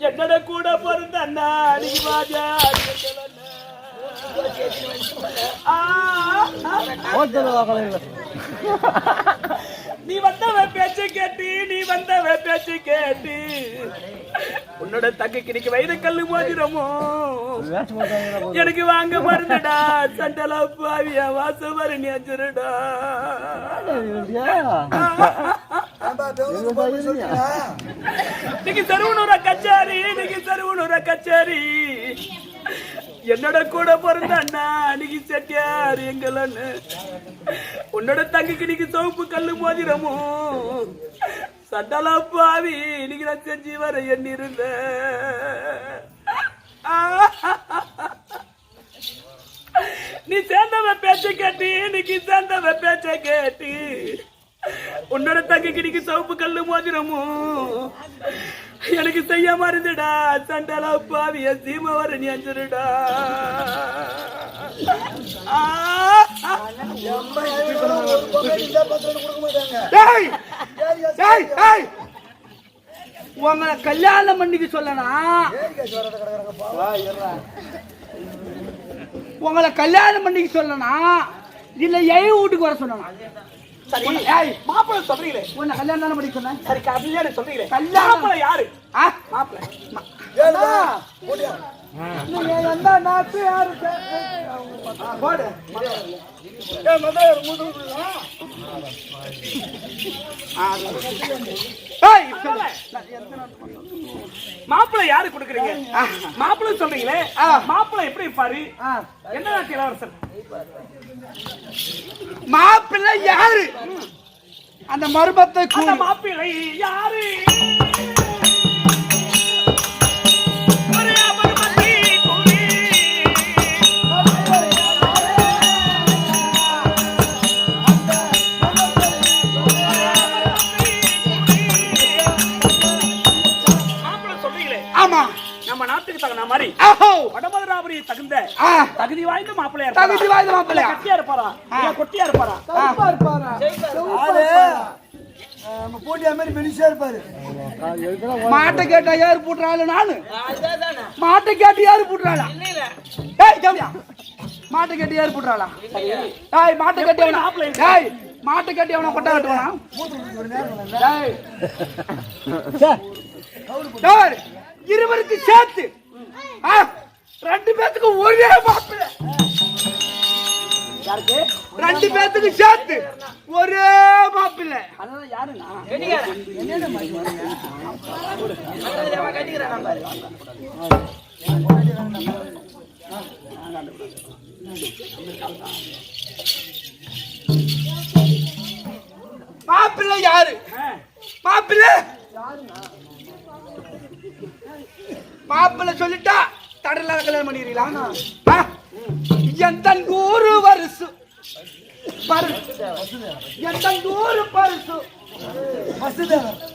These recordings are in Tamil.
என்னோட கூட பிறந்த அண்ணா ராஜா நீ வந்தவ பேச்சு கேட்டு உன்னோட தங்கைக்கு இன்னைக்கு வயிறு கல்லு மோதிரமோ எனக்கு வாங்க மருந்துடா சண்டலா பாவியா வாசம் வர நீச்சுடா இன்னைக்கு சருவனூர கச்சேரி என்னோட கூட பிறந்த அண்ணா அன்னைக்கு செட்டியார் எங்களன்னு உன்னோட தங்கிக்கு இன்னைக்கு சோப்பு கல்லு மோதிரமோ சண்டலா பாவி இன்னைக்கு நான் செஞ்சு வர எண்ணிருந்த நீ சேர்ந்தவ பேச்ச கேட்டு உன்னோட தங்கிக்கு இன்னைக்கு சோப்பு கல்லு மோதிரமோ எனக்கு செய்ய மருந்துடா சண்டலா பாவிய சீம வர நீ அஞ்சிருடா உங்களை கல்யாணம் பண்ணிக்க சொல்லனா உங்களை கல்யாணம் பண்ணிக்க சொல்லனா இல்ல வீட்டுக்கு வர சொல்லணும் சரி மாப்பிள்ளை சொல்றீங்களே உன்னை கல்யாணம் பண்ணி சொன்னேன் சரி கல்யாணம் சொல்றீங்களே கல்யாணம் யாரு மாப்பிள்ளை யாரு கொடுக்குறீங்க மாப்பிள்ளை சொல்றீங்களே மாப்பிள்ளை எப்படி பாரு என்ன நாட்டு இளவரசர் மாப்பிள்ளை யாரு அந்த மருமத்தை மாப்பிள்ளை யாரு நம்ம நாட்டுக்கு தகுந்த மாதிரி வடமதுராபுரி தகுந்த தகுதி வாய்ந்த மாப்பிள்ளையா கட்டியா இருப்பாரா கொட்டியா இருப்பாரா போட்டியா மாதிரி மெலிசா இருப்பாரு மாட்டை கேட்டா யாரு போட்டுறாள் நானு மாட்டை கேட்டு யாரு போட்டுறாளா மாட்டை கேட்டு யாரு போட்டுறாளா மாட்டை கட்டி மாட்டை கட்டி அவனை கொட்டா கட்டுவானா இருவருக்கு சேர்த்து 2 பேத்துக்கு ஒரே மாப்பிள்ளை 2 பேத்துக்கு சேர்த்து ஒரே மாப்பிள்ளை மாப்பிள்ளை யாரு மாப்பிள்ளை மாப்பிள்ளை சொல்லிட்டா தடல கல்யாணம் பண்ணிடுறீங்களா என் ஊரு வருஷம் என் ஊரு பரிசு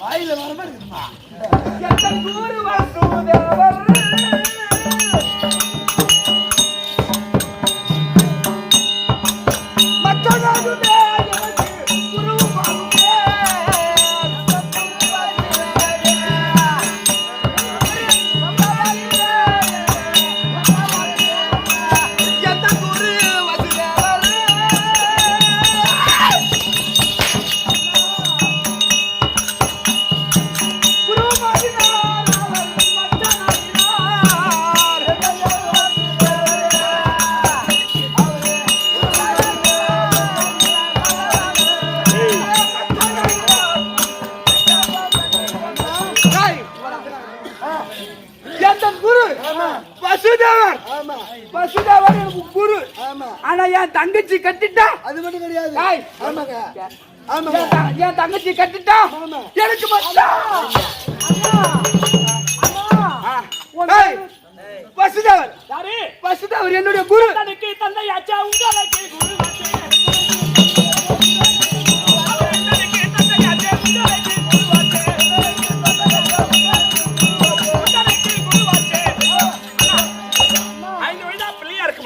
வாயில வர மாதிரி இருக்குமா என் ஊரு வருஷம் ஆனா என் தங்கச்சி கட்டிட்டா அது மட்டும் கிடையாது என் தங்கச்சி கட்டிட்டா எனக்கு வசுதேவர் என்னுடைய குரு தந்தையாச்சா உங்களுக்கு குரு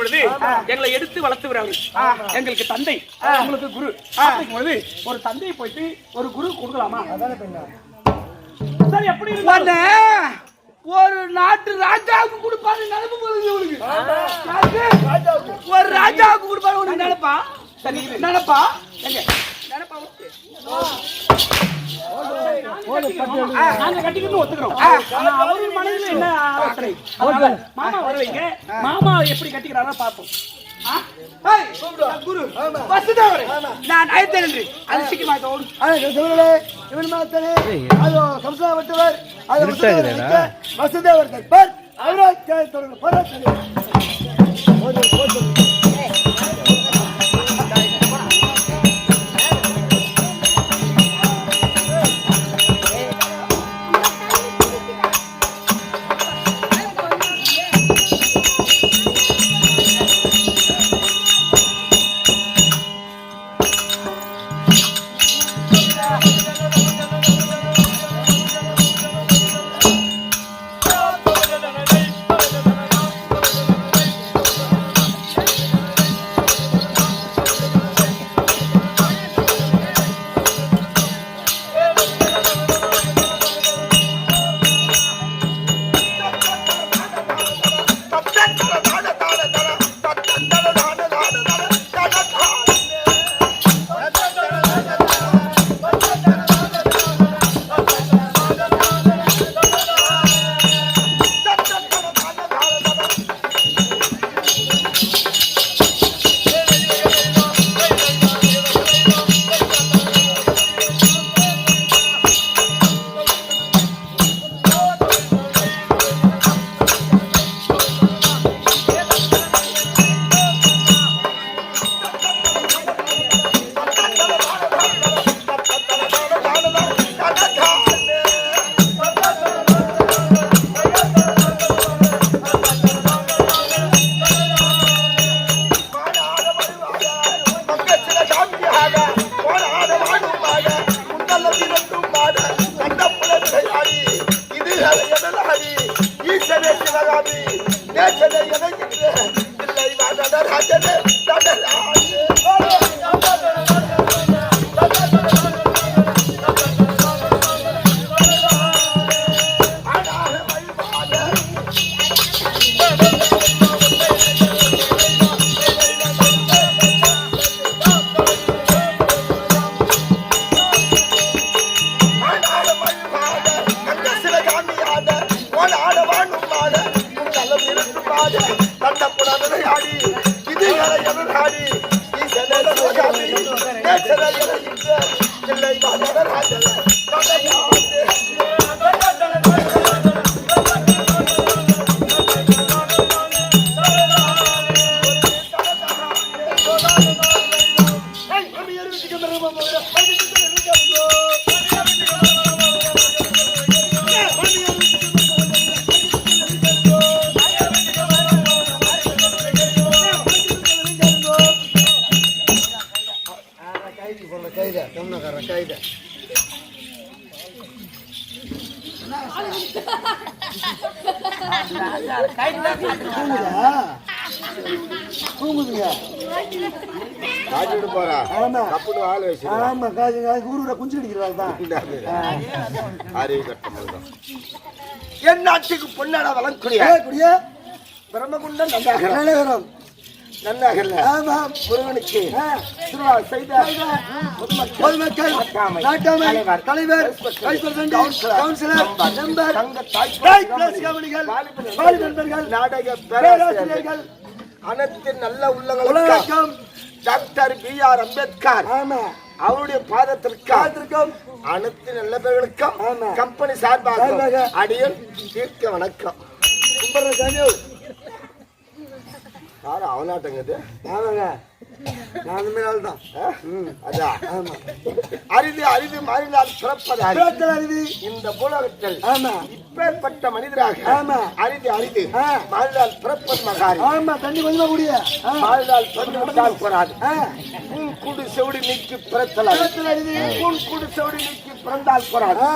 பொழுது எங்களை எடுத்து வளர்த்துவர் அவரு. எங்களுக்கு தந்தை, உங்களுக்கு குரு. அப்படிங்கும் பொழுது ஒரு தந்தையை போயிட்டு ஒரு குரு கொடுக்கலாமா? சார் எப்படி உடனே ஒரு நாட்டு ராஜாவுக்கு கொடுப்பாரு நினைப்பு போகுது இவனுக்கு. ஒரு ராஜாவுக்கு கொடுப்பாரு உனக்கு நினைப்பா? நினைப்பா எங்க நினைப்பா? நாங்க கட்டிக்கிட்டு ஒத்துக்கிறோம். அவரு மனதில் என்ன ஆசை? மாமா வருவீங்க, மாமா எப்படி கட்டிக்கிறாரோ பார்ப்போம். குரு வசுதேவரே நான் ஐத்தேன் என்று அரிசிக்கு மாத்த ஓடு. இவன் மாத்தனே அதோ கம்சாவட்டவர் அது வசுதேவர் கற்பர் அவராஜ் தொடர்ந்து பராசரி என் நாட்டுக்கு பொன்னாட வளர்க்கூடிய பிரம்மகுண்டம் நல்லாகரம் நன்னாகல்ல முருகனுக்கு பொதுமக்கள் தலைவர் நாடக பேராசிரியர்கள் அனைத்து நல்ல உள்ளங்களுக்கும் டாக்டர் B.R. அம்பேத்கர் அவருடைய பாதத்திற்கும் அனைத்து நல்ல பேர்களுக்கும் கம்பெனி சார்பாக அடியல் தீர்க்க வணக்கம். யாரும் அவனாட்டங்க நான் அந்த மாதிரி ஆள் தான். அதான் ஆமா. அரிது அரிது மாறினால் பிறப்பது அரிது. பிறத்தல் அரிது. இந்த பூலகத்தில் ஆமா. இப்பேற்பட்ட மனிதராக ஆமா. அரிது அரிது மாறினால் பிறப்பது மகாரி. ஆமா. தண்ணி கொஞ்சமா குடிய. மாறினால் பிறந்தால் போராது. உன் கூடு செவிடு நீக்கி பிறத்தல் அரிது. உன் கூடு செவிடு நீக்கி பிறந்தால் போராது.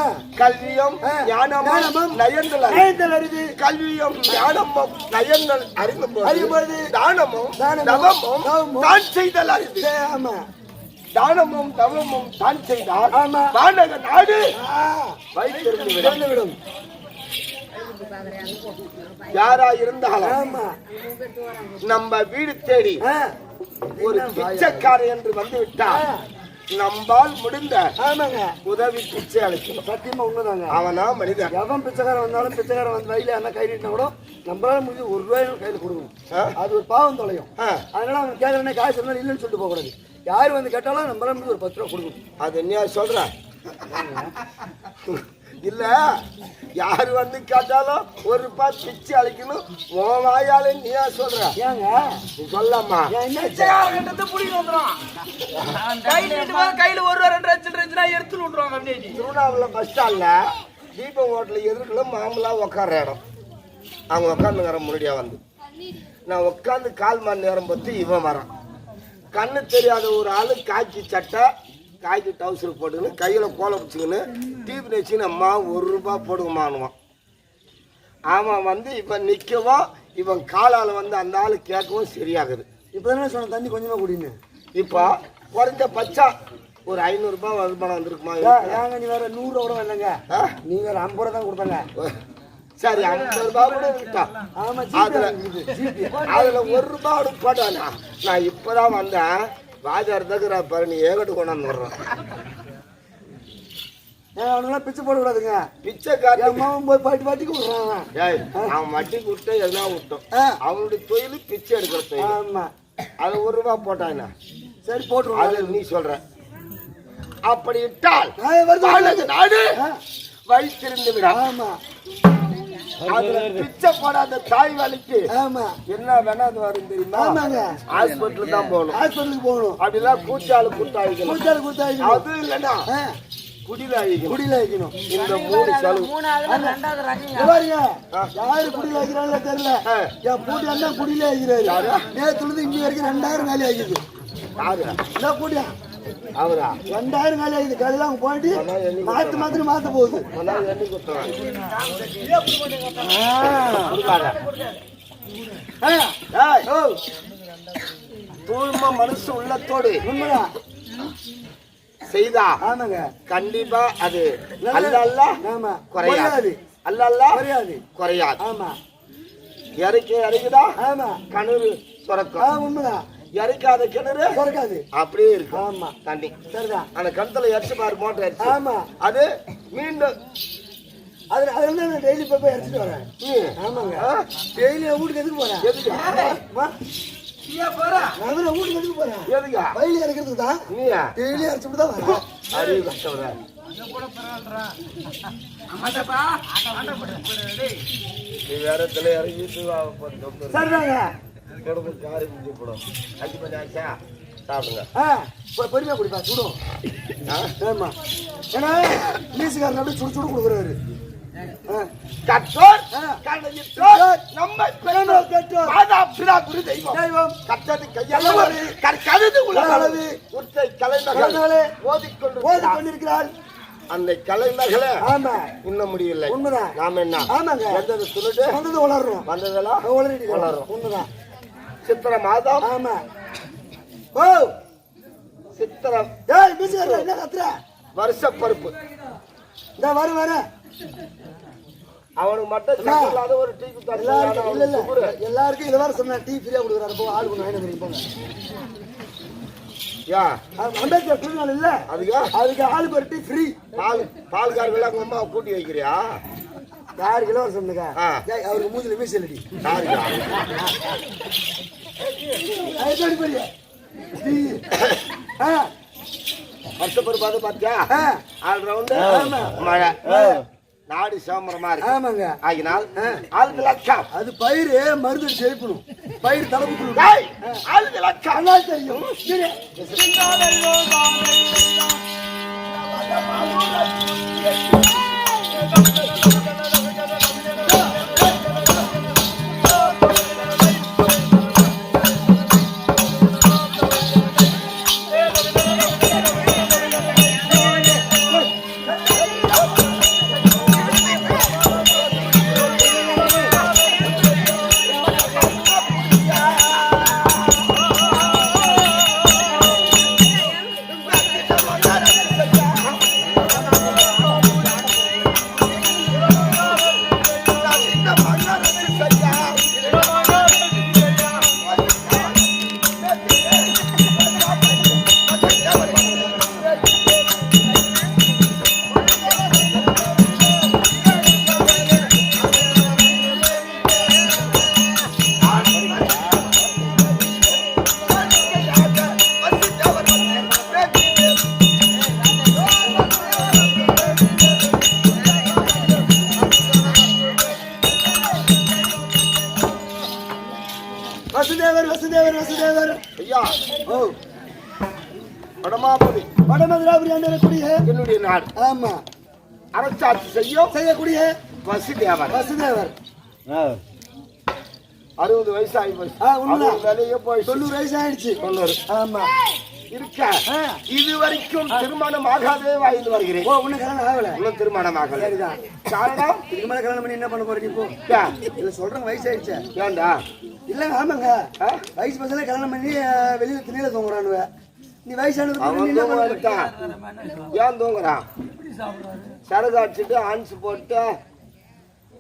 கல்வியும் ஞானமும் நயந்தல் அரிது. கல்வியும் ஞானமும் நயந்தல் அறிந்து தானமும் தவமும் தான் செய்தல் அரிது. ஆமா. தானமும் தவமும் தான் செய்தால் வானக நாடு வைத்திருந்து விடும். யாரா இருந்தாலும் நம்ம வீடு தேடி ஒரு பிச்சைக்காரன் என்று வந்து விட்டால் நம்பால் முடிந்த உதவி பிச்சை அளிக்கணும். சத்தியமா உண்மைதாங்க. அவனா மனிதன். எவன் பிச்சைக்காரன் வந்தாலும் பிச்சைக்காரன் வந்து வயல என்ன கை நீட்டினா கூட நம்மளால முடிஞ்சு ₹1 கையில கொடுக்கணும். அது ஒரு பாவம் தொலையும். அதனால அவன் கேட்கறனே காசு இருந்தாலும் இல்லைன்னு சொல்லிட்டு போக கூடாது. யார் வந்து கேட்டாலும் நம்மளால முடிஞ்சு ஒரு ₹10 கொடுக்கணும். அது என்ன சொல்ற? இல்ல யாரு வந்து கேட்டாலும் ₹1 பிச்சை அளிக்கணும். உன் வாயால நீயா சொல்ற? ஏங்க நீ சொல்லம்மா. கையில ₹1 எடுத்து விட்டுருவாங்க. திருவண்ணாமலை பஸ் ஸ்டாண்ட்ல தீபம் ஹோட்டல் எதிர்க்கல மாமலா உட்கார இடம். அவங்க உட்காந்துங்கிற முன்னாடியா வந்து நான் உட்காந்து 1/4 மணி நேரம் பத்தி இவன் வரான். கண்ணு தெரியாத ஒரு ஆளு காய்ச்சி சட்டை காய்ச்சி டவுசர் போட்டுக்கின்னு கையில கோலை பிடிச்சிக்கின்னு டிவி வச்சுன்னு அம்மா ₹1 போடுங்கம்மானுவான். அவன் வந்து இவன் நிற்கவும் இவன் காலால் வந்து அந்த ஆள் கேட்கவும் சரியாகுது. இப்போ தானே சொன்ன தண்ணி கொஞ்சமா குடின்னு. இப்போ குறைஞ்ச பச்சா ஒரு ₹500 வருமானம் வந்திருக்குமா? ஏங்க நீ வேற ₹100 கூட இல்லைங்க. நீ வேற ₹50 தான் கொடுத்தாங்க. சரி ₹50 கூட இருக்கா? ஆமா. அதுல ₹1 போட்டானா? நான் இப்பதான் வந்தேன். பாஜார் தகுற பாரு நீ ஏகட்டு கொண்டாந்து வர்றேன். அவனுங்களாம் பிச்சை போட கூடாதுங்க. பிச்சைக்காரன் அம்மாவும் போய் பாட்டி பாட்டிக்கு விடுறான். அவன் மட்டிக்கு விட்டு எதுனா விட்டோம். அவனுடைய தொழில் பிச்சை எடுக்கிற தொழில். ஆமா. அது ₹1 போட்டானா? சரி போட்டுருவோம். அது நீ சொல்ற. அப்படி இட்டால் நாடு வைத்திருந்து விட. ஆமா. அதுல பிச்சை போடாத தாய் வேலைக்கு ஆமா என்ன வேணா அது வரும் தெரியுமா? ஆமாங்க. ஹாஸ்பிட்டல் தான் போகணும். ஹாஸ்பிட்டலுக்கு போகணும். அப்படிலாம் கூச்சாலு கூட்டாயிக்கணும். கூச்சாலு கூட்டாயிக்கணும். அது இல்லைன்னா குடியில அழிக்கணும். குடியில அழிக்கணும். இந்த 3 செலவு. பாருங்க யாரு குடியில அழிக்கிறாங்களோ தெரியல. என் பூட்டி அண்ணா குடியில அழிக்கிறாரு. நேத்துல இங்க வரைக்கும் 2000 வேலை ஆகிடுது. யாரு என்ன கூட்டியா? அவரா 2000 வேலை ஆகிடுது. காலையில அவங்க போயிட்டு மாத்த போகுது. எண்ணி கொடுத்தாங்க. தூய்மை மனசு உள்ளத்தோடு உண்மைதான் செய்தா ஆமாங்க கண்டிப்பா அது அல்ல ஆமா குறையாது. அல்ல குறையாது. ஆமா. இறக்குதா? ஆமா. கிணறு சுரக்கும். உண்மைதான். இறக்காத கிணறு சுரக்காது. அப்படியே இருக்கு. ஆமா தண்ணி சரிதான். அந்த கிணத்துல இறச்சி பாரு மோட்டர் இறச்சி. ஆமா. அது மீண்டும் அதுல நான் டெய்லி போய் இறச்சிட்டு வரேன். ஆமாங்க. டெய்லி வீட்டுக்கு எதுக்கு போறேன்? எதுக்கு வீட்டுக்கு எதுக்கு போறேன்? எதுக்கா? வயலி இறக்கிறதுக்கு தான். நீயா டெய்லி இறச்சிட்டு தான் வரேன். அறிவு கஷ்டம். நீ வேற இடத்துல இறங்கிட்டு சரிதாங்க. காரி முடிஞ்சு போடும். 5 மணி ஆச்சா சாப்பிடுங்க. பொறுமையா குடிப்பா சுடும். ஆமா. ஏன்னா மீசுக்காரன் அப்படியே சுடு சுடு கொடுக்குறாரு. கற்றோர் நம்மை பெற்றோர் மாதா பிதா குரு தெய்வம் கற்றது கையளவு கற்கருது உலகளவு உற்றை கலைமகளே ஓதிக்கொண்டிருக்கிறாள். அந்த கலைமகளே ஆமா இன்னும் முடியவில்லை. உண்மைதான். நாம என்ன ஆமாங்க வந்தது துருட்டு வந்தது வளர்றோம். வந்ததெல்லாம் வளரும். உண்மைதான். சித்திர மாதம் ஆமா. ஓ சித்திரம் என்ன கத்துற? வருஷ பருப்பு இந்த வர அவனுக்கு மட்டும் அது ஒரு டீ எல்லாருக்கும் இலவசம் டீ ஃப்ரீயா கொடுக்குறாரு. போ ஆளு போங்க. அம்பேத்கர் திருநாள் இல்ல அதுக்கு ஆளுக்கு ஒரு டீ ஃப்ரீ. பால்காரர்கள் அம்மா கூட்டி வைக்கிறியா? யாருக்கு இலவசம்? அவருக்கு மூஞ்சில வீசலடி. வருஷப்பரு பார்த்து பாத்தியா? ஆல் ரவுண்டு மழை நாடு சேமரமா இருக்கு. ஆமாங்க. ஆகினால் ஆளுக்கு லட்சம். அது பயிறு மருந்து ஜெயிக்கணும். பயிர் தலைப்பு ஆளுக்கு லட்சம் நல்லா தெரியும். வசுதேவர் வசுதேவர் வசுதேவர் ஐயா. ஓ வடமாபுரி வடமதுராபுரி ஆண்டக்கூடிய என்னுடைய நாடு. ஆமா அரசாட்சி செய்யக்கூடிய வசுதேவர். வசுதேவர் 60 வயசு ஆகி போச்சு. உண்மைதான். வேலையே போய் 90 வயசு ஆயிடுச்சு. 90 ஆமா இருக்க இதுவரைக்கும் திருமணம் ஆகாதே வாழ்ந்து வருகிறேன். ஓ உன்ன கல்யாணம் ஆகல. இன்னும் திருமணம் ஆகல. சரிதான். காரணம் இதுக்கு மேல கல்யாணம் பண்ணி என்ன பண்ண போற நீ போ. இல்ல சொல்றேன் வயசு ஆயிடுச்சு. ஏண்டா? இல்ல ஆமாங்க. வயசு பசங்க கல்யாணம் பண்ணி வெளியில திணில தூங்குறானுவ. நீ வயசானது அவன் தூங்குறான். ஏன் தூங்குறான்? சரகு அடிச்சுட்டு ஆன்ஸ் போட்டு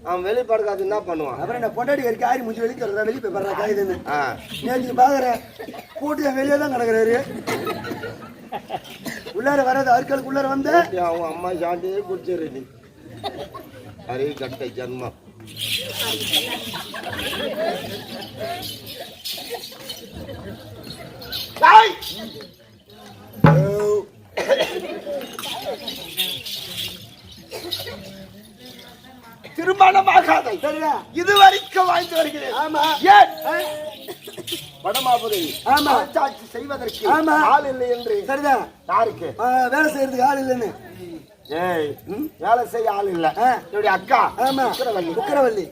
அவன் வெளியே படுக்காது என்ன பண்ணுவான்? அப்புறம் என்ன பொண்டாடி வரைக்கும் ஆரி முடிஞ்சு வெளியே தரதா வெளியே போய் படுறா காயுதுன்னு நேற்று பாக்குறேன். கூட்டு வெளியே தான் கிடக்குறாரு. உள்ளார வராது அருக்களுக்கு உள்ளார வந்து அவன் அம்மா சாண்டியே குடிச்சிரு. அரே கட்டை ஜன்மம். திருமணமாகாத இதுவரைக்கும் வாழ்ந்து வருகிறேன். ஆமா ஏன் வடமாபுரி ஆமா ஆட்சி செய்வதற்கு ஆமா ஆள் இல்லை என்று. சரிதான். யாருக்கு வேலை செய்யறதுக்கு ஆள் இல்லைன்னு. ஏய் வேலை செய்ய ஆள் இல்ல. என்னுடைய அக்கா ஆமா உக்கரவல்லி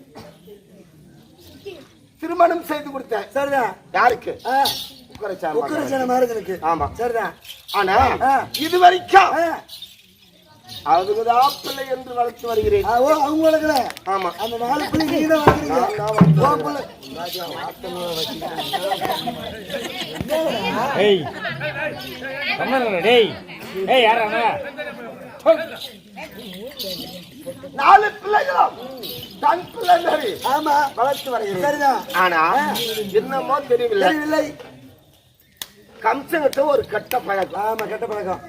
திருமணம் செய்து கொடுத்தேன். சரிதான். யாருக்கு? உக்கரச்சான மாறுதலுக்கு. ஆமா சரிதான். ஆனா இது வரைக்கும் அதுக்குதான் பிள்ளை என்று வளர்த்து வருகிறேன். அவங்க வளர்க்கல. ஆமா அந்த 4 பிள்ளை நீங்க தான் வளர்க்குறீங்க. ஏய் கம்மனடா டேய். ஏய் யாரா? 4 பிள்ளைகளும் தன் பிள்ளை மாதிரி ஆமா வளர்த்து வருகிறேன். சரிதான். ஆனா என்னமோ தெரியவில்லை. கம்சங்கிட்ட ஒரு கெட்ட பழக்கம். ஆமா கெட்ட பழக்கம்.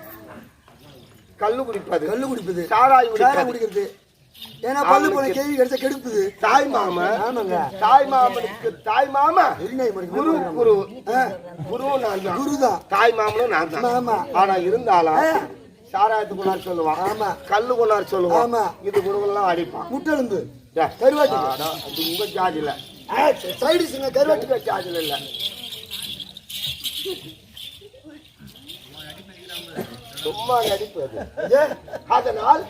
கல்லு குடிப்பது சாராய் குடிக்கிறது. ஏன்னா பல்லு போல கேள்வி கிடைச்சா கெடுப்புது. தாய் மாமா. ஆமாங்க. தாய் மாமனுக்கு தாய் மாமா குரு குரு குரு நான் தான். குருதான். தாய் மாமனும் நான் தான். ஆமா. ஆனா இருந்தாலும் சாராயத்து கொண்டார் சொல்லுவான். ஆமா. கல்லு கொண்டார் சொல்லுவான். ஆமா. இது குருவெல்லாம் அடிப்பான். முட்டெலும்பு கருவாட்டு. அது உங்க ஜாதியில சைடிஸுங்க கருவாட்டுக்கு ஜாதியில இல்ல. சும்மா நடிப்பது. அதனால்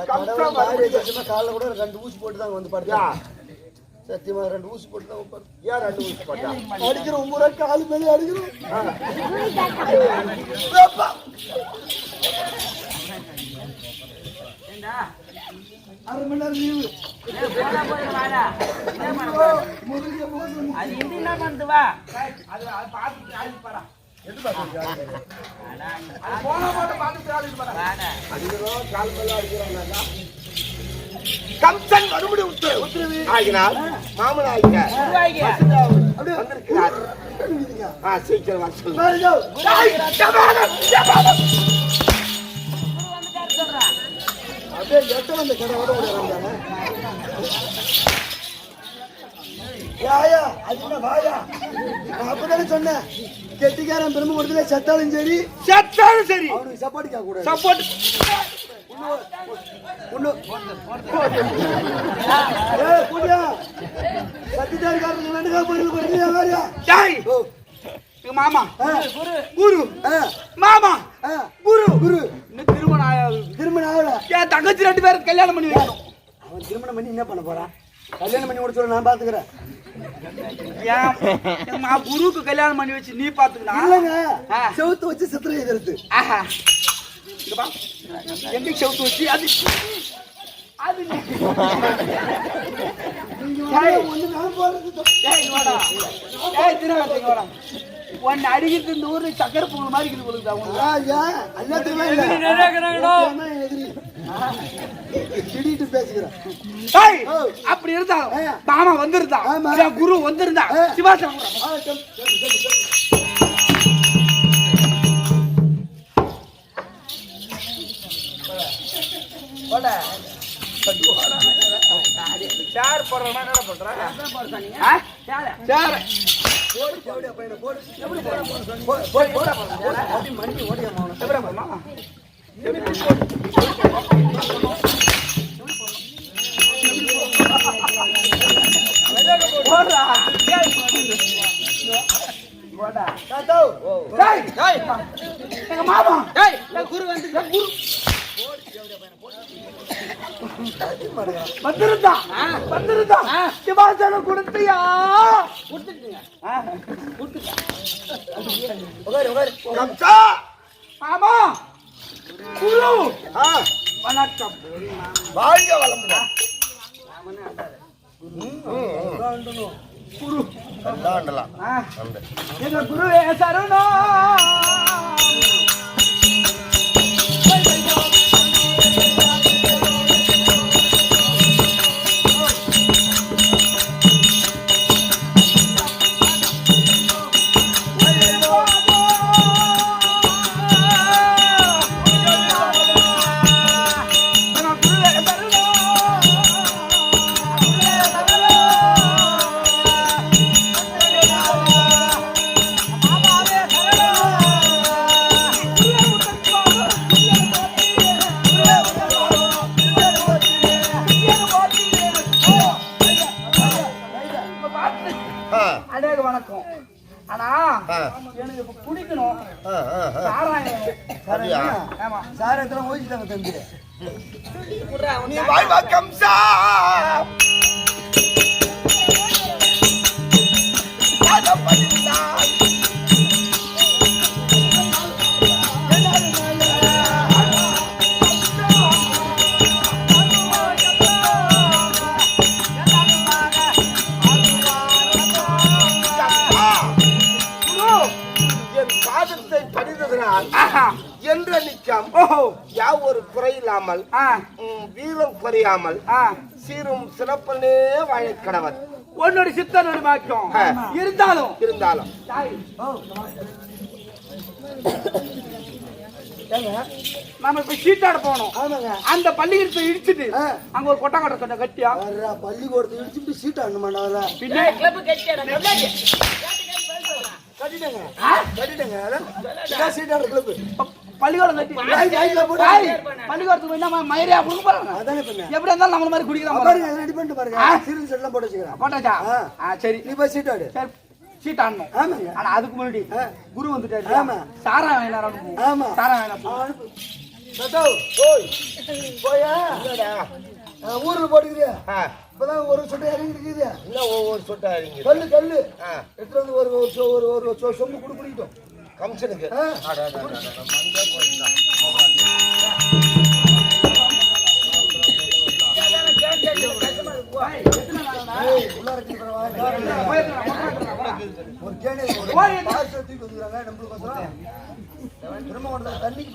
காலைல கூட 2 ஊசி போட்டு தான் வந்து பாருங்க. சத்தியமா 2 ஊசி போட்டு தான் பாரு. ஏன் 2 ஊசி போட்டா? அடிக்கிற 9 ரூபாய்க்கு காலு மேலே அடிக்கிறோம். 1/2 மணி நேரம் லீவு. கம்சன் மறுபடி உத்தரவு ஆகினால் மாமன் வந்திருக்கிறார். சீக்கிரம் வர சொல்லு. அப்படியே எட்ட வந்த கடவோட வந்தாங்க. யாயா அதுனா வாயா. நான் அப்பதானே சொன்னேன் கெட்டிக்காரன் பெருமை கொடுத்துல செத்தாலும் சரி அவனுக்கு சப்போர்ட் கேட்க கூடாது. சப்போர்ட் ஒண்ணு கூட்டியா சத்தியதாரிக்காரங்க ரெண்டு போயிருக்கா டேய் மாமா குரு மாமா குரு குரு இன்னும் திருமணம் ஆயாது திருமணம் ஆகல என் தங்கச்சி 2 பேரும் கல்யாணம் பண்ணி வைக்கணும் அவன் திருமணம் பண்ணி என்ன பண்ண போறான் கல்யாணம் பண்ணி முடிச்சு நான் பாத்துக்கிறேன் ஏன் குருவுக்கு கல்யாணம் பண்ணி வச்சு நீ பாத்துக்கலாம் இல்லங்க செவுத்து வச்சு சித்திரை எதிர்த்து ஆஹா இங்க பா எங்க செவுத்து வச்சு அது அது ஒண்ணு நான் போறது டேய் வாடா டேய் தினவாடா வாடா ஒன்னு அடிக்கிட்டு இந்த ஊர்ல சக்கரை பொங்கல் மாதிரி இருக்குது போலுதா உனக்கு ஐயா அண்ணாத்துமே இல்ல சிடிட்டு பேசுகிறேன் டேய் அப்படி இருந்தாலும் மாமா வந்திருந்தா என் குரு வந்திருந்தா சிவாசனம் போடா சார் போடுறா என்ன பண்ற சார் எங்க மாமா குரு வந்து குரு வந்திருந்தா சிவாசனம் கொடுத்தியா கொடுத்துட்டீங்க ஆமா குரு வணக்கம் வாழ்க வளமுடா குரு தாண்டலாம் எங்க குருவே சரணம் அடேக வணக்கம் ஆனா எனக்கு இப்ப குடிக்கணும் சாராயம் ஆமா சாரத்துல ஓய்ச்சிட்டாங்க தம்பி நீ வாழ்வா கம்சா என்ற நிச்சயம் யாவ் ஒரு குறையில்லாமல் வீரம் குறையாமல் சீரும் சிறப்பனே வாழ கடவுள் உன்னோட சித்தனோட வாக்கியம் இருந்தாலும் நம்ம இப்ப சீட்டாட போனோம் அந்த பள்ளிக்கூடத்தை இடிச்சுட்டு அங்க ஒரு கொட்டாங்கட்ட சொன்ன கட்டியா பள்ளிக்கூடத்தை இடிச்சுட்டு சீட் ஆடணுமாண்டா பின்ன பள்ளிக்கூடம் கட்டி பள்ளிக்கூடத்துக்கு என்ன மயிரியா கொடுக்க போறாங்க எப்படி இருந்தாலும் நம்மள மாதிரி குடிக்கலாம் போட்டாச்சா சரி நீ போய் சீட் ஆடு சீட் ஆடணும் ஆனா அதுக்கு முன்னாடி குரு வந்துட்டாரு சாராயம் வேணாம் சாராயம் வேணாம் போயா ஊர்ல போட்டுக்கிறியா இப்பதான் ஒரு சொட்டை இறங்கிட்டு இன்னும் ஒவ்வொரு சொட்டா இறங்கி கல்லு எடுத்து வந்து ஒரு சொம்பு குடிக்கிட்டோம் கம்சனுக்கு ஒரு கேணி நம்மளுக்கு தண்ணிக்கு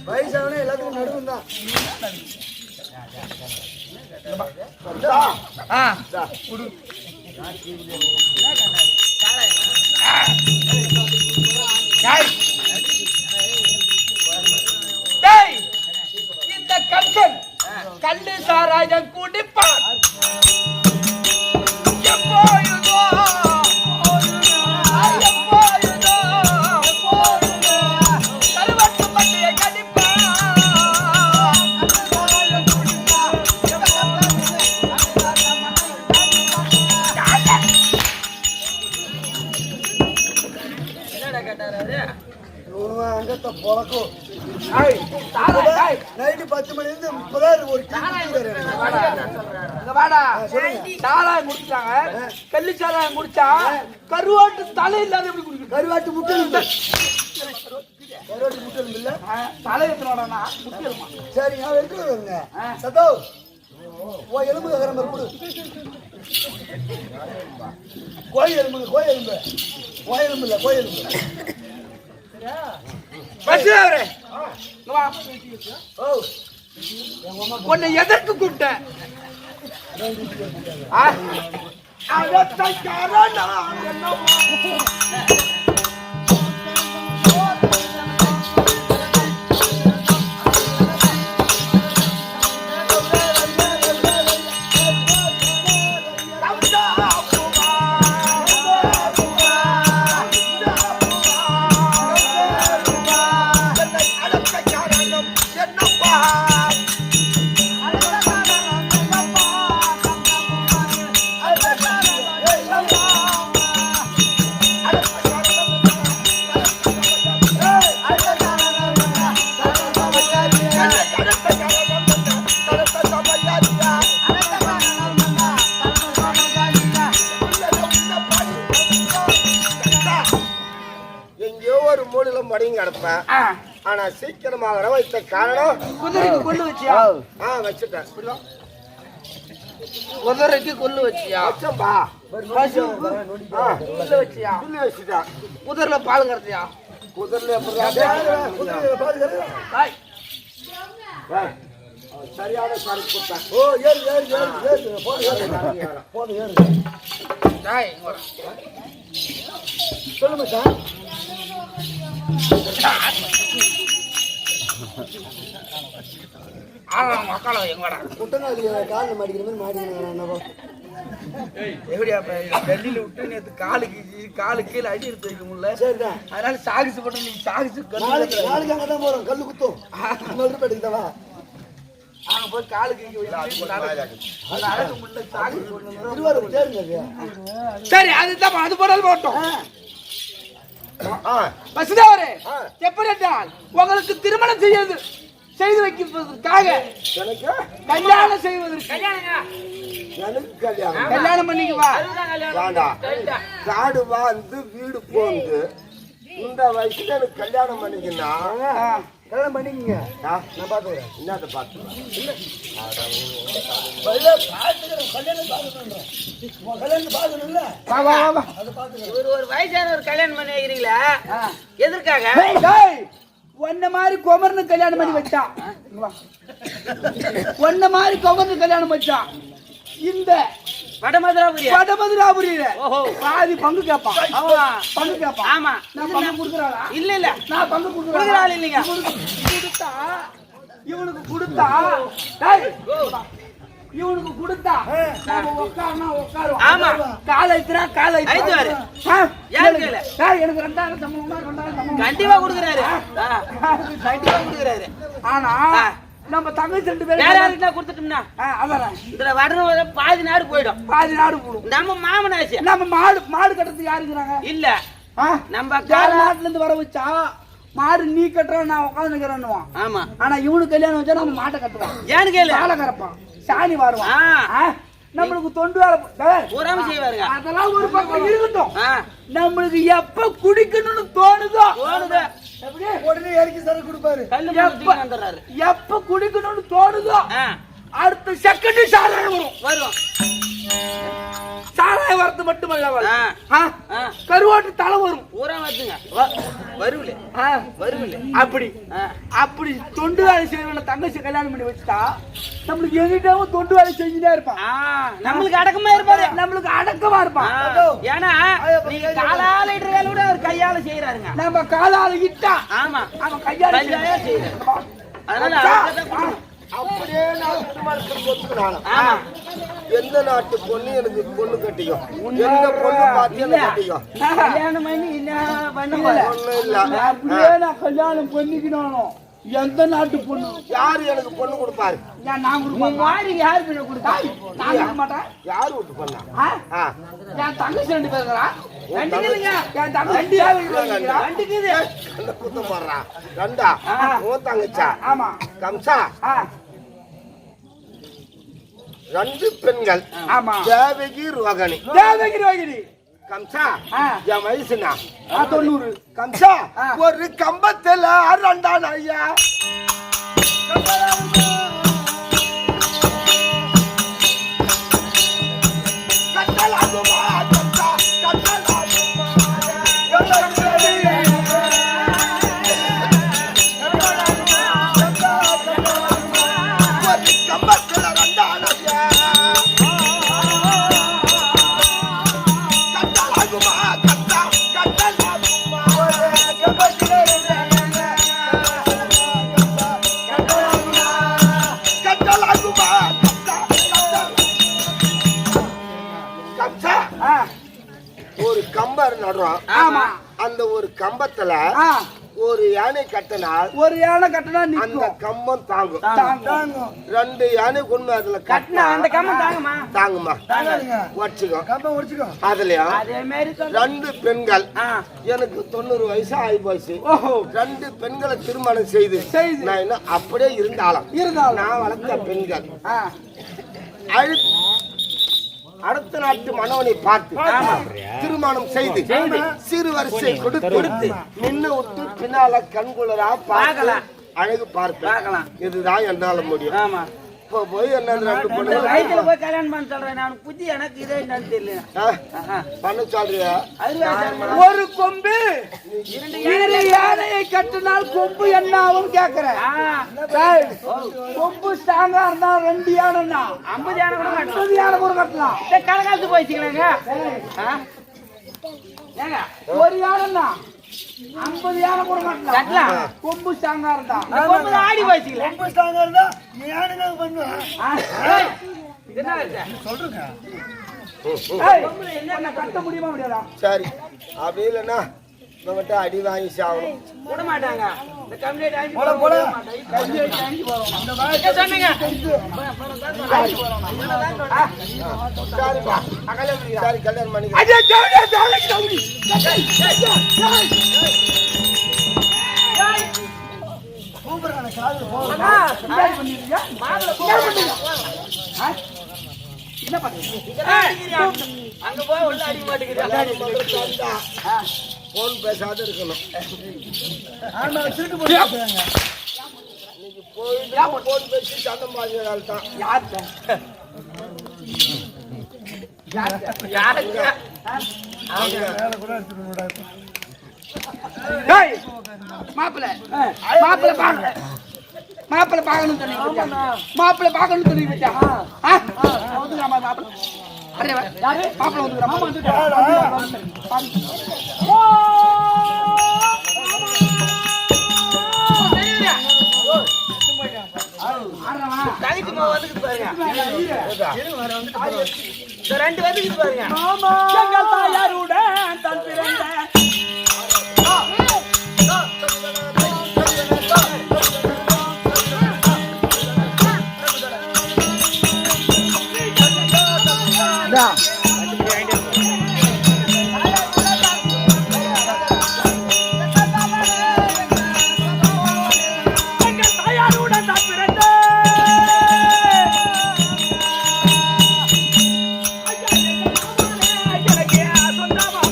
வயசானே எல்லாத்துக்கும் நடுவும் தான். டேய், இந்த கஞ்சன் கண்டு சாராயம் குடிப்பான் எப்பொழுதோ, எப்பொழுதோ, கருவாட்டு பட்டியை கடிப்பான். என்னடா கேட்டாரு? இவனுங்க அங்கத்த பொழக்கும். டேய், டேய், நைட்டு 10 மணிலேருந்து 30 ஒரு டீ குடிக்கிறாரு. இங்க வாடா. சாராயம் குடிச்சாங்க, கள்ளி சாராயம் குடிச்சா கருவாட்டு தலை இல்லாத எப்படி குடிக்கணும்? கருவாட்டு முட்டை இல்லை. கருவாட்டு முட்டை இல்லை. தலை எத்தனோடனா முக்கியமா? சரி, நான் எடுத்துட்டு வருங்க. சத்தோ ஓ எலும்பு கேட்குற மாதிரி கொடு. கோயில் எலும்பு, கோயில் எலும்பு, கோயில் எலும்பு இல்லை, கோயில் எலும்பு. பஸ்ஸாவரே வா. ஓ உன்னை எதற்கு கூப்பிட்டேன்? எங்கேயோ ஒரு மூலையில மடிங்க கிடப்பேன். ஆனா சீக்கிரமா வர வைத்த காரணம் குதிரைக்கு கொள்ளு வச்சியா? வச்சுட்டேன். குதிரைக்கு கொள்ளு வச்சியா? வச்சம்பா கொள்ளு வச்சியா? புள்ளி வச்சுட்டா. குதிரைல பால் கறந்தியா? குதிரையில எப்படி டேய், சரியான சாரி கொடுத்தேன். ஓ ஏறு ஏறு ஏறு ஏறு போது ஏறு போது ஏறு. டேய், இங்க வா. சொல்லுங்க சார். மக்களை எங்கடா முட்டங்கால் காலில் மாட்டிக்கிற மாதிரி மாட்டிக்கிறேன். என்னவோ எப்படியா டெல்லியில விட்டு நேற்று காலு கீழே அடி எடுத்து வைக்க முடியல. சரிதான். அதனால சாகிச்சு போட்டு நீ சாகிச்சு நாளைக்கு நாளைக்கு அங்கே தான் போகிறோம். கல் குத்தும் இன்னொரு போயிட்டுக்கிட்டவா. அங்க போய் காலுக்கு நடக்க முடியல. சாகிச்சு போட்டு திருவாரூர் சேருங்க அது. சரி, அதுதான் அது போனாலும் போட்டோம். ஆ, வசுதாவரே, எப்படி என்றால் உங்களுக்கு திருமணம் செய்து வைப்பதற்காக எனக்கு கல்யாணம் செய்வதற்கு எனக்கு கல்யாணம் கல்யாணம் பண்ணிக்குவா. வேண்டாம். காடு வந்து வீடு போந்து இந்த வயசுல எனக்கு கல்யாணம் பண்ணிக்கினா கல்யாணம் பண்ணிக்கங்க. நான் பாத்துக்கிறேன். என்னத்த பாத்துக்கிறேன்? கல்யாணம் பார்க்கணுன்றேன். கல்யாணம் பார்க்கணும்ல. வா வா வா. அதை பார்த்துக்கிறேன். ஒரு வயசானவர் கல்யாணம் பண்ணி வைக்கிறீங்களா? எதற்காக? ஒன்ன மாதிரி குமரனு கல்யாணம் பண்ணி வச்சான். ஒன்ன மாதிரி குமரனு கல்யாணம் வச்சான். இந்த வடமதுராபுரியில பாதி பங்கு கேட்பான். பங்கு கேட்பான். ஆமா. நான் பங்கு கொடுக்குறாளா? இல்ல இல்ல, நான் பங்கு கொடுக்குறாள் இல்லைங்க. இவனுக்கு கொடுத்தா டேய், இவனுக்கு கொடுத்தா நாம உட்காருனா உட்காருவோம். ஆமா. காலை ஐத்துறா காலை ஐத்துவாரு. ஏன் கேளு. டேய், எனக்கு 2000 சம்பளம்னா 2000 சம்பளம் கண்டிப்பா கொடுக்குறாரு. கண்டிப்பா கொடுக்குறாரு. ஆனா நம்ம தங்கச்சி 2 பேரும் வேற யாருக்கிட்ட கொடுத்துட்டோம்னா அதான் இதுல வடனு பாதி நாடு போயிடும். பாதி நாடு போடும். நம்ம மாமனாச்சு. நம்ம மாடு கட்டுறதுக்கு யாரு இருக்கிறாங்க? இல்ல நம்ம நாட்டுல இருந்து வர வச்சா மாடு நீ கட்டுற நான் உட்காந்துக்கிறேன்னுவான். ஆமா. ஆனா இவனுக்கு கல்யாணம் வச்சா நம்ம மாட்டை கட்டுவான். ஏன்னு கேளு. காலை கறப்பான், சாணி வாருவான். நம்மளுக்கு தொண்டு வேலை பூராம செய்வாருங்க. அதெல்லாம் ஒரு பக்கம் இருக்கட்டும். நம்மளுக்கு எப்ப குடிக்கணும்னு தோணுதோ உடனே இறக்கி சரக்கு கொடுப்பாரு. எப்ப குடிக்கணும்னு தோணுதோ அடுத்த செகண்ட் சாராயம் வரும். சாராய வரத்து மட்டுமல்ல ஆ. கருவாட்டு தலை வரும் ஊரா வந்துங்க வருவில்ல வருவில்ல அப்படி அப்படி தொண்டு வேலை செய்யற தங்கச்சி கல்யாணம் பண்ணி வச்சுட்டா நம்மளுக்கு எங்கிட்டாவும் தொண்டு வேலை செஞ்சுட்டே இருப்பான் நம்மளுக்கு அடக்கமா இருப்பாரு நம்மளுக்கு அடக்கமா இருப்பான் ஏன்னா நீங்க காலால இடுற வேலை கூட அவர் கையால செய்யறாருங்க நம்ம காலால இட்டா ஆமா அவன் கையால கையால செய்யறாரு அதனால அவர்தான் கொடுக்கணும். அப்படியே நான் திருமணத்துக்கு ஒத்துக்கினாலும் ஆமா எந்த நாட்டு பொண்ணு எனக்கு பொண்ணு கட்டிக்கும் எந்த பொண்ணு பார்த்து எனக்கு கட்டிக்கும் கல்யாணம் பண்ணி என்ன பண்ண போற ஒண்ணும் இல்ல அப்படியே நான் கல்யாணம் பண்ணிக்கணும் எந்த நாட்டு பொண்ணு யாரு எனக்கு பொண்ணு கொடுப்பாரு ஏன் நான் கொடுப்பேன் மாதிரி யாரு பண்ண கொடுத்தா நான் கொடுக்க மாட்டேன் யாரு விட்டு பண்ணா ஆ? என் தங்கச்சி ரெண்டு பேருங்களா ரெண்டுக்குதுங்க என் தங்கச்சி ரெண்டுக்குது அந்த குத்தம் போடுறான் ரெண்டா உன் தங்கச்சா ஆமா கம்சா ஆ, ரெண்டு பெண்கள் ஆமா தேவகி ரோகிணி தேவகிரி ரோகிணி கம்சா ஆ. என் வயசுனா 90 கம்சா ஆ. ஒரு கம்பத்துல ரெண்டான் ஐயா கட்டலாகுமா, கட்டா, கட்டலாகுமா. ஒரு கம்பத்துல ரெண்டான் ஐயா கட்டலாகுமா, கட்டா, கட்டலாகுமா. ஒரு கம்பத்துல கட்டலாகுமா, கட்டா, கட்டா. ஆ, ஒரு கம்பர் நடுறோம் ஆமா அந்த ஒரு கம்பத்துல ஆ, ஒரு யானை கட்டினால் ஒரு யானை கட்டினா அந்த நிக்கும் கம்பம் தாங்கும் தாங்கும் ரெண்டு யானை கொண்டு அதுல கட்டினா அந்த கம்ம தாங்கம்மா தாங்குமா வச்சுக்கோ கம்பம் உடிச்சுக்கோ அதுலயும் அதே மாதிரி ரெண்டு பெண்கள் ஆ எனக்கு 90 வயசு ஆகி போச்சு ஓஹோ ரெண்டு பெண்களை திருமணம் செய்து செய்து. நான் என்ன அப்படியே இருந்தாலும் இருந்தாலும் நான் வளர்த்த பெண்கள் ஆ, அடுத்த நாட்டு மனவனை பார்த்து திருமணம் செய்து சிறு வரிசை கொடுத்து நின்னு விட்டு பின்னால கண்குளரா பார்த்து அழகு பார்ப்பேன் பார்க்கலாம். இதுதான் என்னால முடியும் ஆமா இப்ப போய் என்ன ரெண்டு அந்த பொண்ணு வயசுல போய் கல்யாணம் பண்ண சொல்றேன் நான் புத்தி எனக்கு இதே என்னன்னு தெரியல பண்ண சொல்றியா ஒரு கொம்பு இரு யானையை கட்டினால் கொம்பு என்ன ஆகும் கேக்குறேன் டேய், கொம்பு ஸ்ட்ராங்கா இருந்தா 2 யானைன்னா 50 யானை கூட கட்டலாம் 50 யானை கூட கட்டலாம் கலகாசு போயிடுச்சுக்கலாங்க ஏங்க ஒரு யானைன்னா 50 யானை கூட கட்டலாம் கட்டலாம் கொம்பு ஸ்ட்ராங்கா இருந்தா இந்த கொம்பு தான் ஆடி போயிடுச்சுங்களா ரொம்ப ஸ்ட்ராங்கா இருந்தா நீ யானை பண்ணுவேன் என்ன ஆச்சு? ஏய், உன்னை கட்ட முடியுமா முடியாதா சரி அப்படி இல்லைன்னா நம்மகிட்ட அடி வாங்கி சாகணும் விட மாட்டாங்க இந்த கம்ப்ளீட் ஆகி போட, போட. சொன்னீங்க சரிப்பா சரி கல்யாணம் பண்ணி அடே ஜவுளி ஜவுளி ஜவுளி கூப்பிடுறான காதுல போ அண்ணா என்ன பண்ணிருக்கீங்க என்ன பண்றீங்க அங்க போய் உள்ள அடிக்க மாட்டேங்குது போன் பேசாத இருக்கணும் ஆமா திருட்டு போட்டு பேசுறாங்க இன்னைக்கு போயிட்டு போன் பேசி சத்தம் பாஞ்ச தான் யாருங்க யாருங்க வேலை கூட எடுத்துட்டு விடாது டேய் மாப்பிள மாப்பிள பாக்க மாப்பிள பார்க்கணும் சொன்னீங்க மாப்பிள பார்க்கணும் சொன்னீங்க வந்துடலாமா மாப்பிள அரே யாரு மாப்பிள வந்துடலாம் மாமா வந்துட்டாரு தகுதி வந்துட்டு பாருங்க இந்த 2 வந்துட்டு பாருங்க எங்கள் தாயாருடன் தன் பிறந்த எங்கள் தாயாருடன் தன் பிறந்த எனக்கு சொந்தமா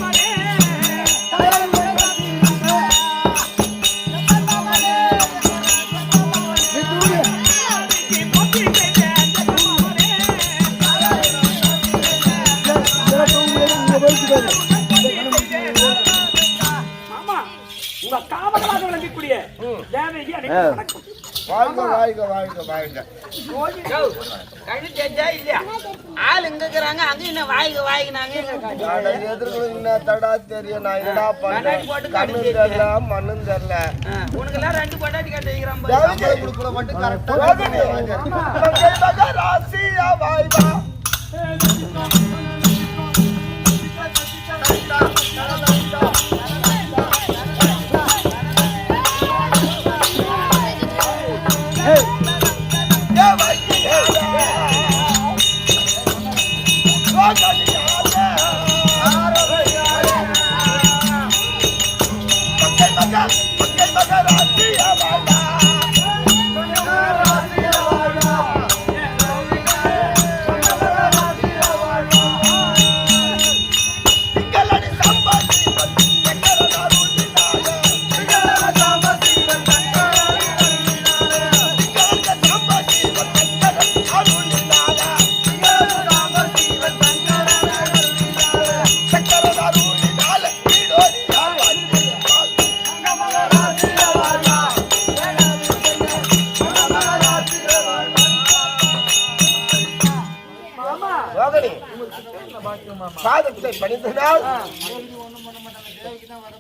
காவலாக விளங்கக்கூடிய தேவகி அனைத்து வணக்கம். வாழ்க வாழ்க வாழ்க வாழ்க. கண்ணு தெரிஞ்சா இல்லையா ஆள் இங்க இருக்கிறாங்க அங்க என்ன வாய்க்குனாங்க எதிர்கொள்ள தடா தெரியும். நான் என்னடா பண்ணேன்? கண்ணு தெரியல, மண்ணும் தெரியல. உனக்கு எல்லாம் 2 பொண்டாட்டி கட்ட வைக்கிறான் மட்டும் கரெக்டா ராசியா வாய்வா. சாதத்தை பணிந்தனால்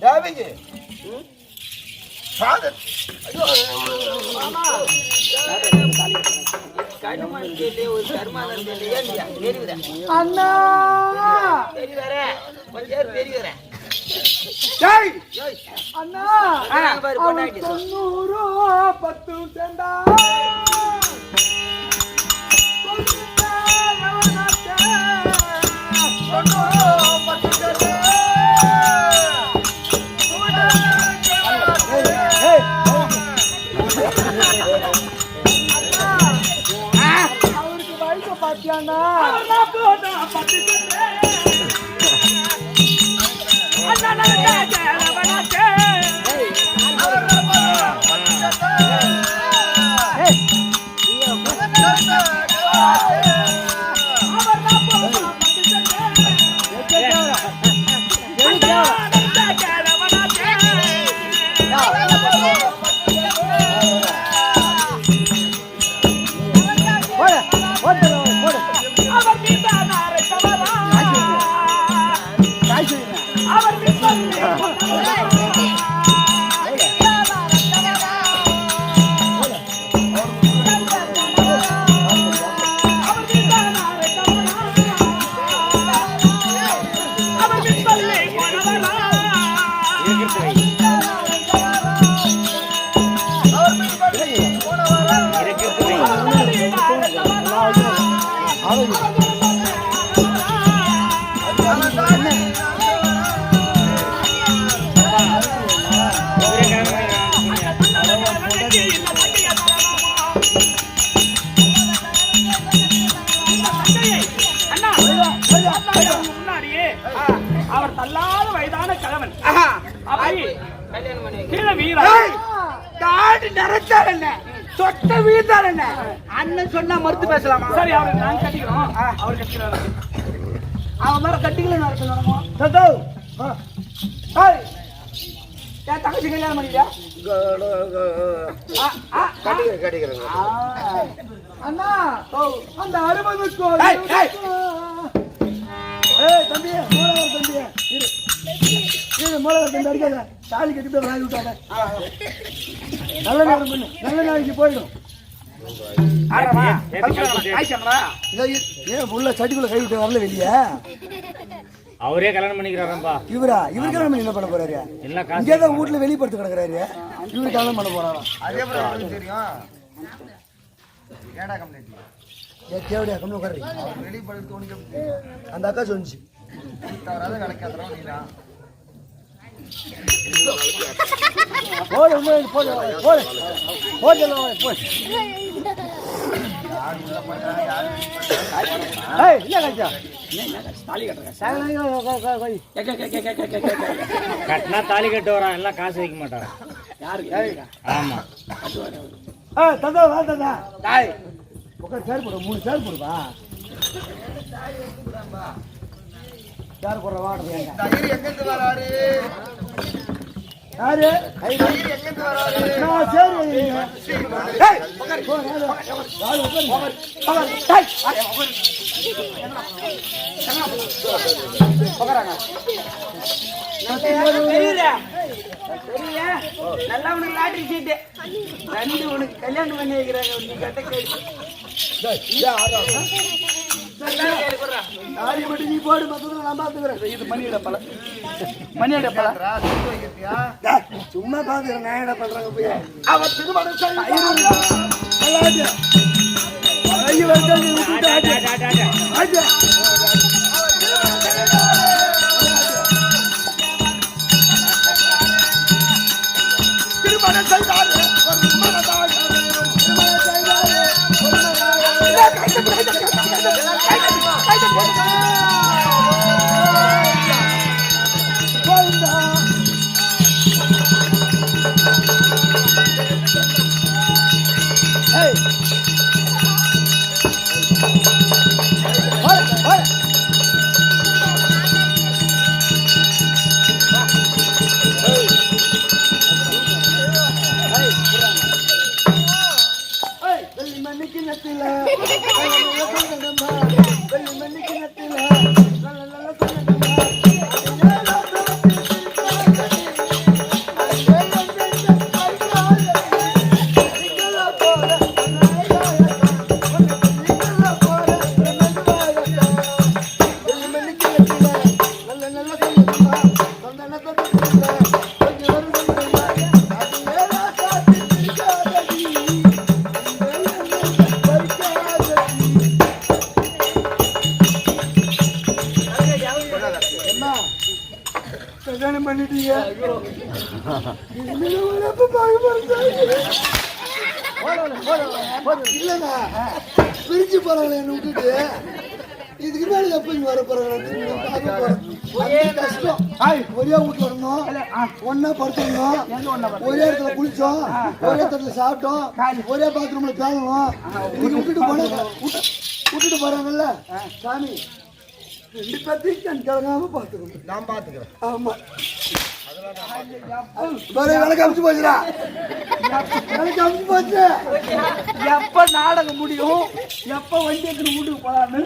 தேவகி சாதம் கடுமன் தெரியல ஒரு கர்மாதம் தெரியலையா தெரியுதா அண்ணா தெரியுதாரே கொஞ்சம் தெரியுறேன் அண்ணா பாரு பொண்டாட்டி 90 10 செண்டா அவருக்கு வயசு பாத்தியாண்ணா அவர் தள்ளாத வயதான கணவன் கல்யாணம் பண்ணி கீழே வீரா காடு நிறைச்சார் என்ன சொட்ட வீழ்த்தார் என்ன அண்ணன் சொன்னா மறுத்து பேசலாமா சரி அவரை நான் கட்டிக்கிறோம் அவர் கட்டிக்கிறாரு அவன் மேல கட்டிக்கல நடக்கணுமோ என் தங்கச்சி கல்யாணம் பண்ணியா கடிக்கிறேங்க. அண்ணா அந்த 60 தம்பி மூலவர் தம்பி அடிக்காத தாலி கட்டிட்டு வாங்கி விட்டாங்க நல்ல நேரம் பண்ணு நல்ல நாளைக்கு போயிடும் ஏன் உள்ள சட்டிக்குள்ள கை விட்டு வரல வெளியே அவரே கல்யாணம் பண்ணிக்கிறாரம்பா. இவரா இவரு கல்யாணம் பண்ணி என்ன பண்ண போறாரு எல்லாம் காசு இங்கேதான் வீட்டுல வெளிப்படுத்து கிடக்குறாரு இவரு கல்யாணம் பண்ண போறாராம் அதே போல உங்களுக்கு தெரியும். ஏடா கம்ப்ளைண்ட் தேவையா கம்மி உட்காரு வெளிப்படுத்து உனக்கு அந்த அக்கா சொன்னிச்சு தவறாத கணக்காதுறோம் நீடா. போடு போடு போடு போடு போடு கட்டினா தாலி கட்டு வரான், எல்லாம் காசு வைக்க மாட்டான். ஆமா தந்தா வா தந்தா டாய் உட்கார் சேர் போடு 3 சேர் போடுவா சேர் போடுற வாட தயிர் எங்க இருந்து வராரு? யாரு ஐயர் எங்கிருந்து வராரு? நான் சரி ஏய், உட்காரு. தெரியல நல்லா உனக்கு லாட்டரி சீட்டு 2 உனக்கு கல்யாணம் பண்ணி வைக்கிறாங்க நீ கட்ட கேள்வி யாரி மட்டும் நீ போடு மொத்தத்தில் நான் பார்த்துக்கிறேன். இது மணியிட பழம். மணியிட பழம். சும்மா பார்த்துக்கிறேன் நான் என்ன பண்றாங்க போய் அவர் திருமணம் செய்து திருமணம் செய்தாரு. கல்யாணம் பண்ணிட்டீங்க இல்லைண்ணா பிரிஞ்சு போறாங்களே என்ன விட்டுட்டு இதுக்கு மேல எப்ப இங்க வர போறாங்க கஷ்டம். ஒரே வீட்டுல இருந்தோம் ஒன்னா படுத்துருந்தோம் ஒரே இடத்துல குளிச்சோம் ஒரே இடத்துல சாப்பிட்டோம் ஒரே பாத்ரூம்ல பேசணும் இதுக்கு விட்டுட்டு போறாங்கல்ல சாமி 2 பேர்த்தையும் கண் கலங்காம பாத்துக்கணும். நான் பாத்துக்கிறேன். ஆமா எனக்கு அமிச்சு போச்சுடா எனக்கு அமிச்சு போச்சு. எப்ப நாடகம் முடியும் எப்ப வண்டி எடுத்து வீட்டுக்கு போலான்னு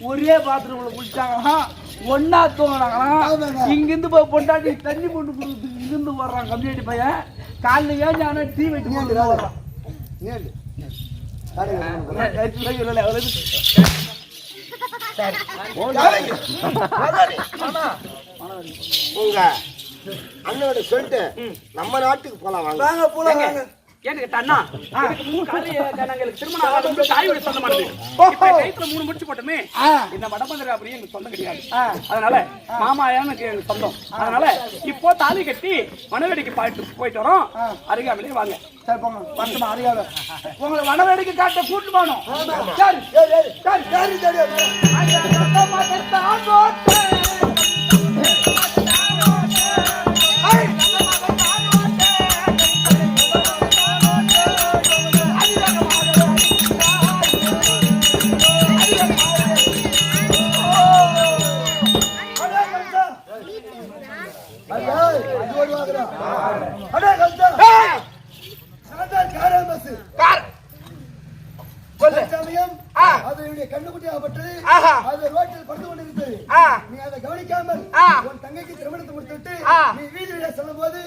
ஒரே பாத்ரூம்ல குளிச்சாங்களாம் ஒன்னா தூங்கினாங்களாம். இங்கிருந்து போய் பொண்டாட்டி தண்ணி கொண்டு கொடுத்து இங்கிருந்து வர்றான் கம்யூனிட்டி பையன் காலைல ஏன் ஆனா டீ வெட்டி வர்றான். உங்க அண்ணோட சொல்லிட்டு நம்ம நாட்டுக்கு போலாம் வாங்க. வாங்க போலாம் வாங்க. ஏன்னு கேட்டான்னா நாங்களுக்கு திருமணம் ஆகாத தாய் வீடு சொந்த மாட்டேன். கைத்துல 3 முடிச்சு போட்டோமே இந்த வடபந்திர அப்படியே எங்களுக்கு சொந்தம் கிடையாது. அதனால மாமா எனக்கு எங்களுக்கு சொந்தம். அதனால இப்போ தாலி கட்டி வனவேடிக்கை போயிட்டு வரோம். அருகாமலே வாங்க. சரி போங்க பட்டுமா அறியாத உங்களை வனவேடிக்கை காட்ட கூட்டு போனோம். சரி சரி சரி சரி கண்ணுக்குட்டியாகப்பட்டு அது ரோட்டில் படுத்து கொண்டிருந்தது. நீ அதை கவனிக்காமல் உன் தங்கைக்கு திருமணத்தை முடித்துவிட்டு நீ வீதியில செல்லும் போது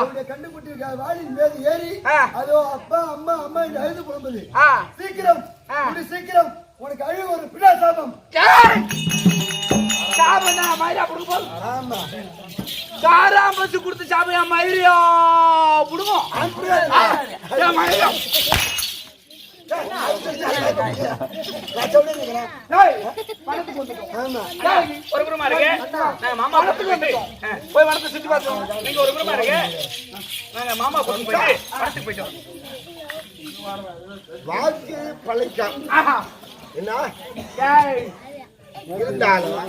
உன்னுடைய கண்ணுக்குட்டி வாளின் மீது ஏறி அதோ அப்பா அம்மா அம்மா என்று அழுது புலம்புது. சீக்கிரம் சீக்கிரம் உனக்கு அழுகு ஒரு பிள்ளை சாபம். ஆமா காராம்பசு கொடுத்து சாப்பிட மயிலியா புடுவோம். ஒரு குருமா இருக்கு நாங்க மாமா போய் வனத்தை சுத்தி பார்த்தோம். நீங்க ஒரு குருமா இருக்கு நாங்க மாமா கூட்டிட்டு போயிட்டு வனத்துக்கு போயிட்டோம். வாழ்க்கை பழைக்கம் என்ன இருந்தாலும்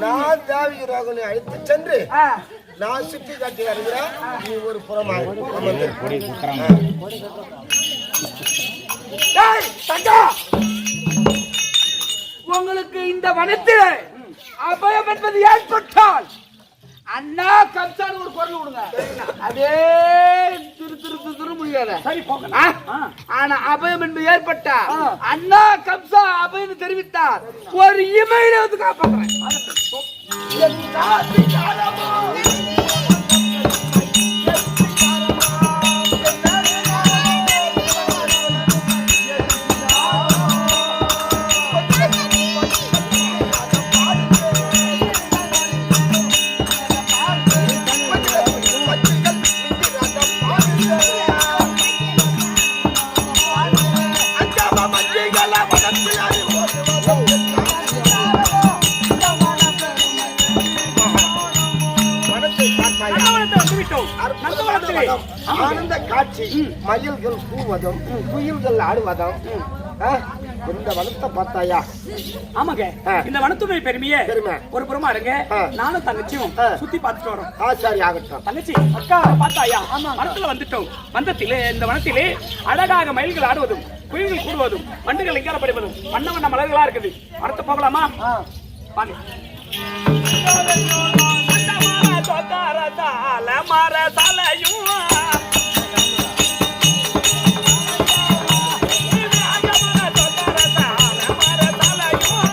நான் தேவி ரோகனை அழைத்து சென்று நான் சுற்றி காட்டி வருகிறேன். நீ ஒரு புறமாக உங்களுக்கு இந்த வனத்தில் அபயம் என்பது ஏற்பட்டால் அண்ணா கம்சான்னு ஒரு குரல் விடுங்க. அதே திரு முடியாத சரி போங்க. ஆனா அபயம் என்று ஏற்பட்டா அண்ணா கம்சா அபயம் தெரிவித்தார். ஒரு இமையில வந்து காப்பாற்றுறேன். ஆனந்த காட்சி, மயில்கள் கூவதும் குயில்கள் ஆடுவதும். இந்த வனத்தை பார்த்தாயா? ஆமாங்க, இந்த வனத்துடைய பெருமையே பெருமை ஒரு புறமா இருங்க. நானும் தங்கச்சியும் சுத்தி பார்த்துட்டு வரோம். சரி ஆகட்டும். தங்கச்சி அக்கா பார்த்தாயா? வனத்துல வந்துட்டோம். வந்தத்திலே இந்த வனத்திலே அழகாக மயில்கள் ஆடுவதும் குயில்கள் கூடுவதும் வண்டுகள் இங்காரப்படுவதும் வண்ண வண்ண மலர்களா இருக்குது. வனத்தை போகலாமா? வாங்க. மர சாலையும்